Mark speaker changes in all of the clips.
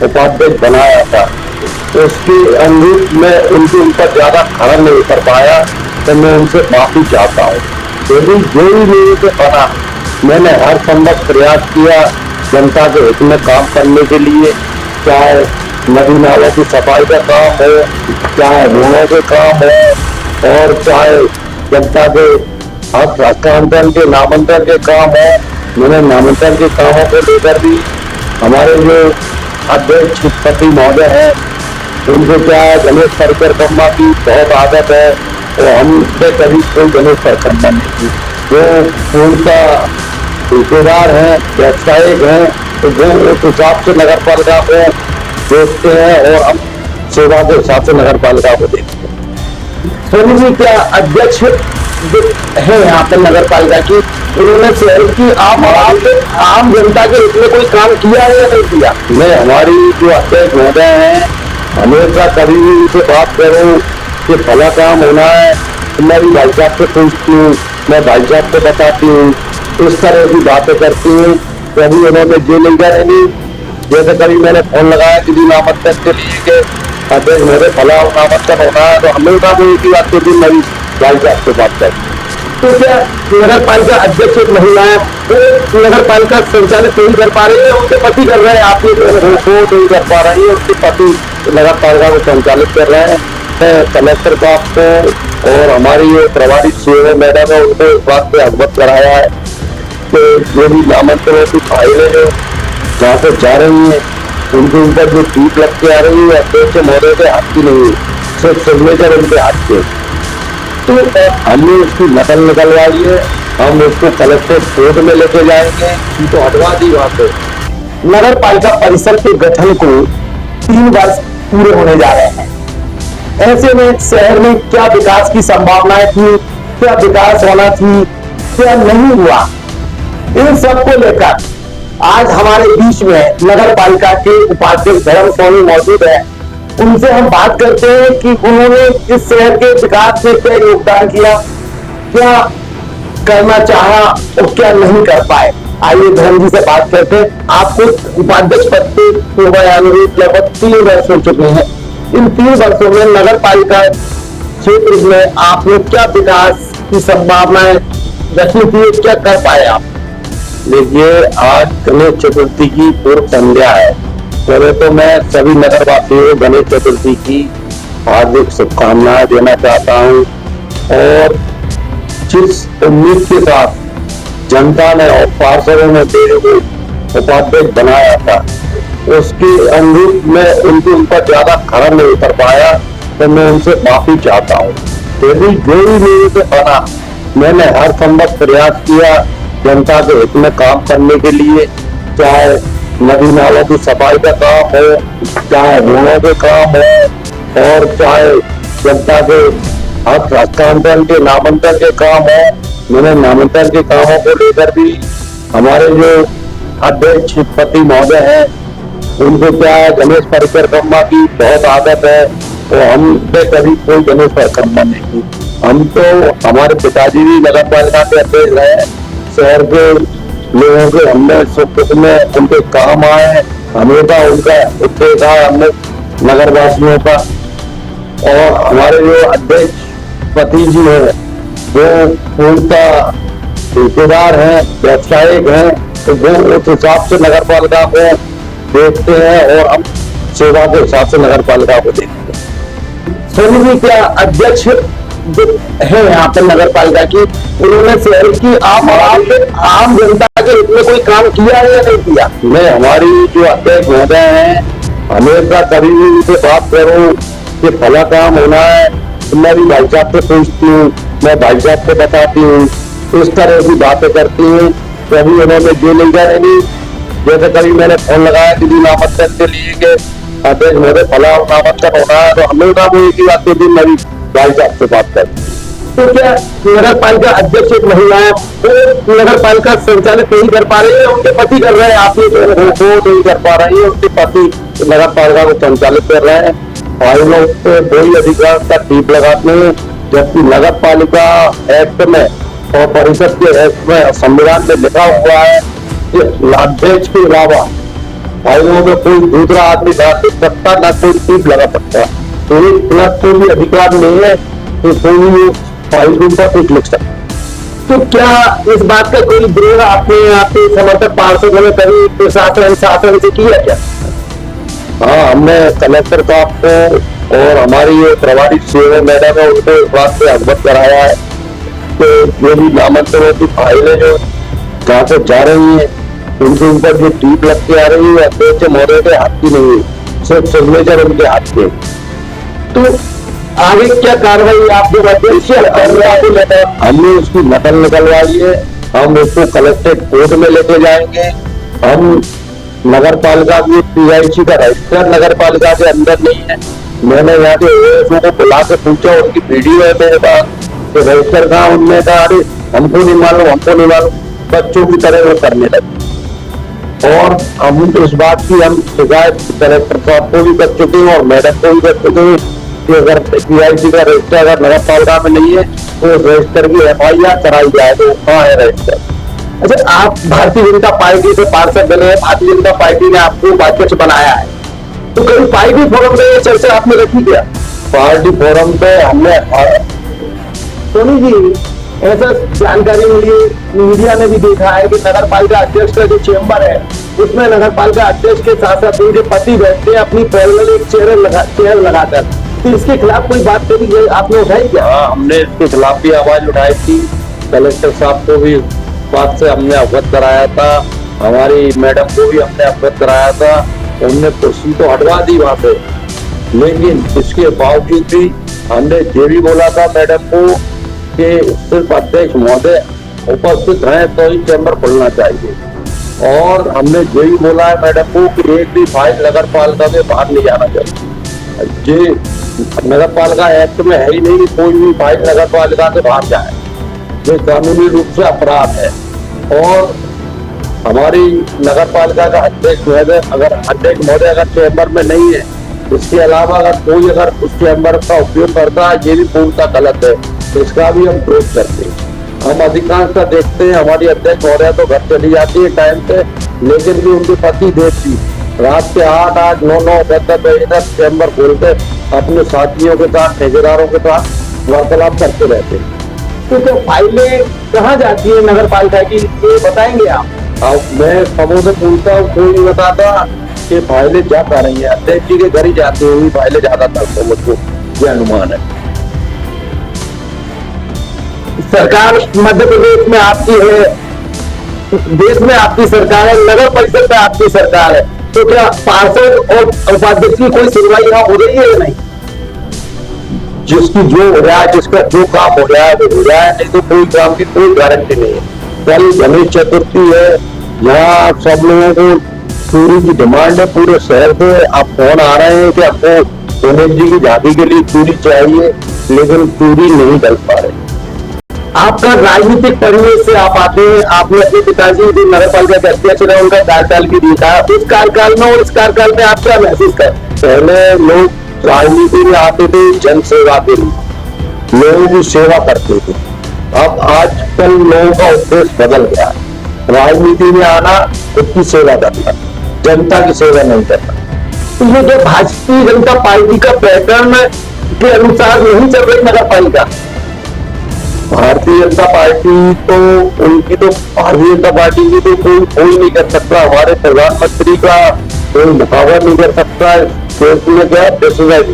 Speaker 1: उपाध्यक्ष बनाया था, उसके अनुरूप मैं उनके ऊपर ज्यादा खरा नहीं कर पाया, तो मैं उनसे माफी चाहता हूँ। यदि जो ही मेरे से बना, मैंने हर संभव प्रयास किया जनता के हित में काम करने के लिए, चाहे नदी नालों की सफाई का काम हो, चाहे रोडों के काम हो, और चाहे जनता के हस्तांतरण के नामांतरण के काम हो। मैंने नामांतरण के कामों को लेकर भी हमारे जो अध्यक्ष पति महोदय है, उनको क्या है, गणेश परिक्रमा की बहुत आदत है, तो हम पे कभी कोई गणेश परिक्रमा नहीं की। जो उनका ठेकेदार है, व्यवसायिक है, तो वो उस हिसाब से नगर पालिका को देखते हैं और हम सेवा के हिसाब से नगर पालिका को देखते हैं। सोनी जी क्या अध्यक्ष है यहाँ पे नगर पालिका की, उन्होंने शहर की आम जनता के हित में कोई काम किया है या नहीं किया? मैं हमारी जो अध्यक्ष महोदय हैं, हमेशा कभी भी उनसे बात करूं कि भला काम होना है, तो मैं भी भाई साहब से पूछती हूँ, मैं भाई साहब को बताती हूँ, इस तरह की बातें करती हूँ। कभी उन्होंने जो नहीं करेंगी, जैसे कभी मैंने फोन लगाया किसी नामांकन के लिए कि अध्यक्ष मेरे भला नामांकन होना है, तो हमेशा वो एक ही बात के दिन मेरी भाई साहब से बात करती। तो क्या नगर पालिका अध्यक्ष एक महिला है, वो नगर पालिका संचालित नहीं कर पा रही है, उनके पति कर रहे हैं, आप ये नहीं कर पा रही है, उनके पति नगर पालिका को संचालित कर रहे हैं। कलेक्टर को आपको और हमारी ये प्रभारी सीओ मैडम है, उनको इस बात पे अवगत कराया है कि जो भी नामांकन की फाइलें जो जहाँ से जा रही है, उनके ऊपर जो फीस लग के आ रही है, अध्यक्ष महोदय के हाथ की नहीं है, सिर्फ सिग्नेचर उनके हाथ के। तो हमने उसकी नकल निकलवाई है, हम उसको कलेक्टर कोर्ट में लेके जाएंगे, तो हटवा दी वहां से। नगर पालिका परिषद के गठन को 3 वर्ष पूरे होने जा रहे हैं। ऐसे में शहर में क्या विकास की संभावनाएं थी, क्या विकास होना थी, क्या नहीं हुआ, इन सबको लेकर आज हमारे बीच में नगर पालिका के उपाध्यक्ष धर्म सोनी मौजूद है। उनसे हम बात करते हैं कि उन्होंने इस शहर के विकास में क्या योगदान किया, क्या करना चाहा और क्या नहीं कर पाए। आइए धर्म जी से बात करते हैं। आपको उपाध्यक्ष पद पे पूर्वानुरूप लगभग 3 वर्ष हो चुके हैं। इन 3 वर्षों में नगर पालिका क्षेत्र में आपने क्या विकास की संभावनाएं रखी थी, क्या कर पाए आप? देखिए, आज गणेश चतुर्थी की पूर्व संध्या है। पहले तो मैं सभी नगरवासियों को गणेश चतुर्थी की हार्दिक शुभकामनाएं देना चाहता हूं, और जिस उम्मीद के साथ जनता ने और पार्षदों ने मेरे को उपाध्यक्ष बनाया था, उसके अनुरूप मैं उनके ऊपर ज्यादा खरा नहीं कर पाया, तो मैं उनसे माफी चाहता हूँ। यदि जो ही मेरे से बना, मैंने हर संभव प्रयास किया जनता के हित में काम करने के लिए, चाहे नदी नालों की सफाई का काम हो, चाहे रोडों के काम हो, और चाहे जनता के हस्तांतरण के नामांकन के काम हो। मैंने नामांकन के कामों को लेकर भी हमारे जो अध्यक्ष पति महोदय है, उनको क्या है, गणेश परिक्रमा की बहुत आदत है, तो हम पे कभी कोई गणेश परिक्रमा नहीं की। हम तो हमारे पिताजी भी नगर पालिका के अध्यक्ष रहे, शहर के लोगों के हमने सुख दुख में उनके काम आए, हमेशा उनका उत्तेज था हमने नगरवासियों का। और हमारे जो अध्यक्ष पति जी है, वो उनका ठेकेदार है, व्यवसायिक है, तो वो उस हिसाब से नगर पालिका को देखते हैं और हम सेवा के हिसाब से नगर पालिका को देखते हैं। सोनी जी क्या अध्यक्ष है यहाँ पे नगर पालिका की, उन्होंने शहर की आम जनता के हित में कोई काम किया है या नहीं किया? मैं हमारी जो अध्यक्ष महोदय हैं, हमेशा कभी भी उनसे बात करूं कि भला काम होना है, तो मैं भी भाई साहब से पूछती हूँ, मैं भाई साहब को बताती हूँ, इस तरह की बातें करती हूँ। कभी उन्होंने जो नहीं करेंगी, जैसे कभी मैंने फोन लगाया किसी नामांकन के लिए कि अध्यक्ष मेरे भला नामांकन होना है, तो हमेशा वो एक ही बात के दिन मेरी भाई साहब से बात करती। तो क्या नगर पालिका अध्यक्ष एक महिला है, वो नगर पालिका संचालित नहीं कर पा रही है, उनके पति कर रहे हैं, आप ये नहीं कर पा रही है, उनके पति नगर पालिका को संचालित कर रहे हैं। फाइलों पे कोई अधिकार का टीप लगाते हैं, जबकि नगर पालिका एक्ट में और परिषद के एक्ट में, संविधान में लिखा हुआ है कि अध्यक्ष के अलावा फाइलों में कोई दूसरा आदमी ना लिख सकता, ना कोई टीप लगा सकता। तो एक क्लर्क को भी अधिकार नहीं है कि कोई भी फाइल के ऊपर कुछ लिख सकता।
Speaker 2: तो क्या इस बात का कोई विरोध आपने आपके समर्थक पार्षदों ने कभी प्रशासन शासन से किया क्या?
Speaker 1: हाँ, हमने कलेक्टर साहब को और हमारी ये प्रभारी सेवा मैडम है उनको इस बात से अवगत कराया है कि जो भी नामांकन की फाइलें जो जहाँ से जा रही है उनके ऊपर जो टीप लग के आ रही है अध्यक्ष महोदय के हाथ की नहीं है, सिर्फ सिग्नेचर उनके हाथ के।
Speaker 2: तो आगे क्या कार्रवाई आप जो अध्यक्ष
Speaker 1: हमने उसकी नकल निकलवाई है, हम उसको कलेक्ट्रेट कोर्ट में लेके जाएंगे। हम नगर पालिका की PIC का रजिस्टर नगर पालिका के अंदर नहीं है। मैंने यहाँ के ASO को बुला के पूछा, उनकी वीडियो है मेरे पास तो रजिस्टर कहा, उनने कहा अरे हमको नहीं मालूम, हमको नहीं मालूम, बच्चों की तरह वो करने लगे। और हम इस बात की हम शिकायत कलेक्टर साहब को भी कर चुके हैं और मैडम को भी कर चुके हैं कि अगर PIC का रजिस्टर अगर नगर पालिका में नहीं है तो रजिस्टर की FIR कराई जाए। तो कहाँ है रजिस्टर?
Speaker 2: अच्छा, आप भारतीय जनता पार्टी से पार्षद बने हैं, भारतीय जनता पार्टी ने आपको अध्यक्ष बनाया है, तो कभी पार्टी फोरम में चर्चा आपने रखी क्या?
Speaker 1: पार्टी फोरम पे हमने
Speaker 2: सोनी जी, ऐसा जानकारी मिली, मीडिया ने भी देखा है कि नगर पालिका अध्यक्ष का जो चेम्बर है उसमें नगर पालिका अध्यक्ष के साथ साथ उनके पति बैठते हैं अपनी पर्सनल एक चेयर लगाकर। तो इसके खिलाफ कोई बात कभी आपने उठाई क्या?
Speaker 1: हाँ, हमने इसके खिलाफ भी आवाज उठाई थी। कलेक्टर साहब को भी बात से हमने अवगत कराया था, हमारी मैडम को भी हमने अवगत कराया था। उनने कुर्सी तो हटवा दी वहां से, लेकिन इसके बावजूद भी हमने ये भी बोला था मैडम को कि सिर्फ अध्यक्ष महोदय उपस्थित हैं तो ही चैम्बर खुलना चाहिए। और हमने ये भी बोला है मैडम को कि एक भी फाइल नगर पालिका के बाहर नहीं जाना चाहिए। ये नगर पालिका एक्ट में है ही नहीं कि कोई भी फाइल नगर पालिका के बाहर जाए, ये कानूनी रूप से अपराध है। और हमारी नगर पालिका का अध्यक्ष महोदय अगर चैम्बर में नहीं है, इसके अलावा अगर कोई अगर उस चैम्बर का उपयोग करता है, ये भी पूर्णतः गलत है, तो इसका भी हम विरोध करते हैं। हम अधिकांशतः देखते हैं हमारी अध्यक्ष महोदय तो घर चली जाती है टाइम पे, लेकिन भी उनके पति देव रात के 8, 9, 10 बजे तक चैम्बर खोलते अपने साथियों के साथ, ठेकेदारों के साथ वार्तालाप करते रहते हैं।
Speaker 2: तो फाइलें कहाँ जाती है नगर पालिका की, ये बताएंगे आप?
Speaker 1: अब मैं सबों से पूछता हूँ, कोई नहीं बताता कि फाइलें जा रही है, अध्यक्ष जी के घर ही जाती हुई फाइलें ज्यादातर, तो मुझको ये अनुमान है।
Speaker 2: सरकार मध्य प्रदेश में आपकी है, देश में आपकी सरकार है, नगर परिषद में आपकी सरकार है, तो क्या पार्षद और उपाध्यक्ष की कोई सुनवाई यहाँ हो रही है या नहीं?
Speaker 1: जिसकी जो हो रहा है, जिसका जो काम हो रहा है वो हो रहा है, नहीं तो कोई काम की कोई गारंटी नहीं है। कल गणेश चतुर्थी है, यहाँ सब लोगों को चूड़ी की डिमांड है पूरे शहर से। आप फोन आ रहे हैं कि आपको गणेश जी की झांकी के लिए चूड़ी चाहिए, लेकिन चूड़ी नहीं डल पा रही।
Speaker 2: आपका राजनीतिक परिवेश से आप आते हैं, आपने अपने पिताजी जो नगर पालिका के अध्यक्ष रहे उनका कार्यकाल भी देखा, उस कार्यकाल में और इस कार्यकाल में आप क्या महसूस कर?
Speaker 1: पहले लोग राजनीति में आते थे जन सेवा के लिए, लोगों की सेवा करते थे। अब आजकल लोगों का उद्देश्य बदल गया, राजनीति में आना खुद की सेवा करना, जनता की सेवा नहीं करना।
Speaker 2: तो ये जो भारतीय जनता पार्टी का पैटर्न के अनुसार नहीं चल रही नगर पालिका,
Speaker 1: भारतीय जनता पार्टी तो उनकी तो भारतीय जनता पार्टी की तो कोई नहीं कर सकता। हमारे प्रधानमंत्री का कोई मुकाबला नहीं कर सकता देश में, क्या प्रेसिडेंट,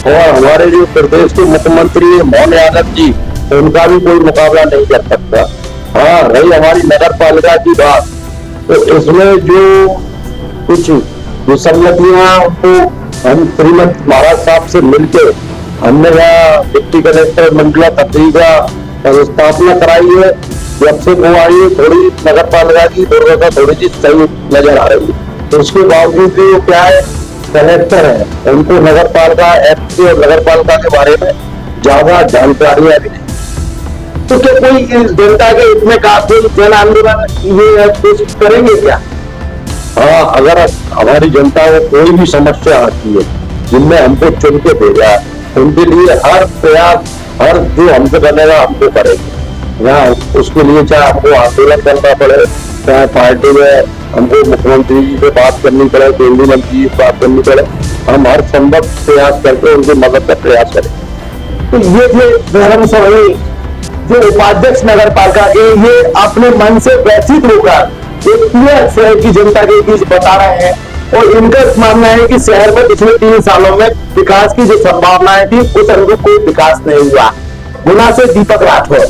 Speaker 1: और हमारे जो प्रदेश के मुख्यमंत्री है मोहन यादव जी, उनका भी कोई मुकाबला नहीं कर सकता। हाँ, रही हमारी नगर पालिका की बात, तो इसमें जो कुछ विसंगतियां उनको हम श्रीमंत महाराज साहब से मिलकर हमने यहाँ डिप्टी कलेक्टर मंडला खत्री का स्थापना कराई है। जब से वो आई है, थोड़ी नगर पालिका की दुर्गता थोड़ी सी सही नजर आ रही है। तो उसके बावजूद भी वो क्या है, कलेक्टर है, उनको नगर पालिका एक्ट और नगर पालिका के बारे में ज्यादा जानकारियां भी नहीं।
Speaker 2: तो क्या कोई इस जनता के हित में कोई जन आंदोलन ये कोशिश करेंगे क्या?
Speaker 1: हाँ, अगर हमारी जनता को कोई भी समस्या आती है जिनमें हमको चुन के भेजा है, उनके लिए हर प्रयास, हर जो हमसे बनेगा हमको करेंगे। यहाँ उसके लिए चाहे हमको आंदोलन करना पड़े, चाहे पार्टी में हमको मुख्यमंत्री जी से बात करनी पड़े, केंद्रीय मंत्री जी से बात करनी पड़े, हम हर संभव प्रयास करके उनकी मदद का प्रयास करें।
Speaker 2: तो ये थे धर्म स्वामी जो उपाध्यक्ष नगर पालिका के, ये अपने मन से व्यथित होकर एक पूरे शहर की जनता के बीच बता रहे हैं। और इनका मानना है कि शहर में पिछले 3 सालों में विकास की जो संभावनाएं थी उस अनुरूप कोई विकास नहीं हुआ। गुना से दीपक राठौर।